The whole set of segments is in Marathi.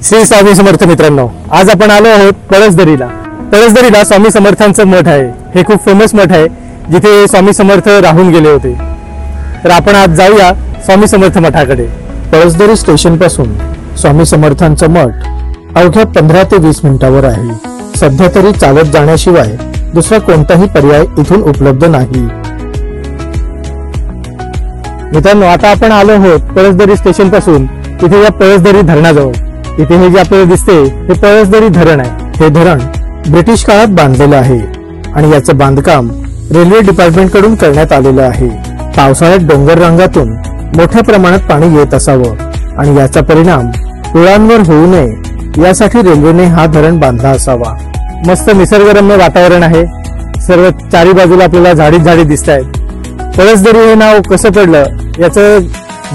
श्री स्वामी समर्थ मित्रांनो, आज आपण आलो आहोत पळसदरीला। पळसदरीला स्वामी समर्थांचं मठ आहे। हे खूप फेमस मठ आहे जिथे स्वामी समर्थ राहून गेले होते। तर आपण आज जाऊया स्वामी समर्थ मठाकडे। पळसदरी स्टेशन पासून स्वामी समर्थांचं मठ अवघ्या 15 ते 20 मिनिटांवर आहे। सध्या तरी चालत जाण्याशिवाय दुसरा कोणताही पर्याय इथून उपलब्ध नाही। मित्रांनो, आता आपण आलो आहोत पळसदरी स्टेशन पासून इथे या पळसदरी धरणाजवळ। इथे हे जे आपल्याला दिसते हे पळसदरी धरण आहे। हे धरण ब्रिटिश काळात बांधलेलं आहे आणि याचं बांधकाम रेल्वे डिपार्टमेंट कडून करण्यात आलेलं आहे। पावसाळ्यात डोंगर रांगातून मोठ्या प्रमाणात पाणी येत असावं आणि याचा परिणाम पुळांवर होऊ नये यासाठी रेल्वेने हा धरण बांधला असावा। मस्त निसर्गरम्य वातावरण आहे। सर्व चारी बाजूला आपल्याला झाडीच झाडी दिसत आहेत। पळसदरी हे नाव कसं पडलं याचं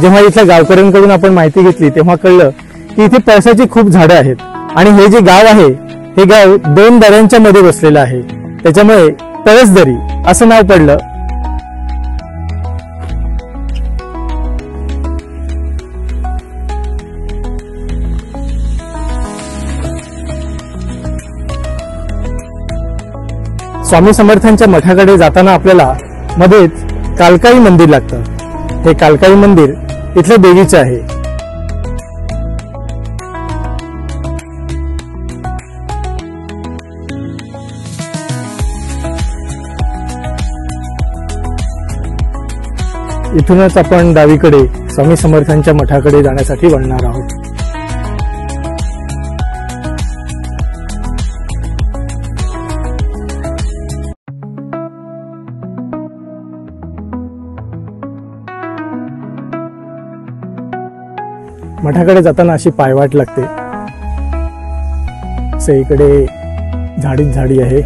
जेव्हा इथल्या गावकऱ्यांकडून आपण माहिती घेतली तेव्हा कळलं की इथे पळसाची खूप झाडं आहेत आणि हे जे गाव आहे हे गाव 2 दऱ्यांच्या मध्ये बसलेलं आहे, त्याच्यामुळे पळसदरी असं नाव पडलं। स्वामी समर्थांच्या मठाकडे जाताना आपल्याला मध्येच कालकाई मंदिर लागतं। हे कालकाई मंदिर इथल्या देवीचं आहे। इथूनच आपण डावीकडे स्वामी समर्थांच्या मठाकडे जाण्यासाठी वळणार आहोत। मठाकडे जाताना अशी पायवाट लागते। इकडे झाडीच झाडी आहे।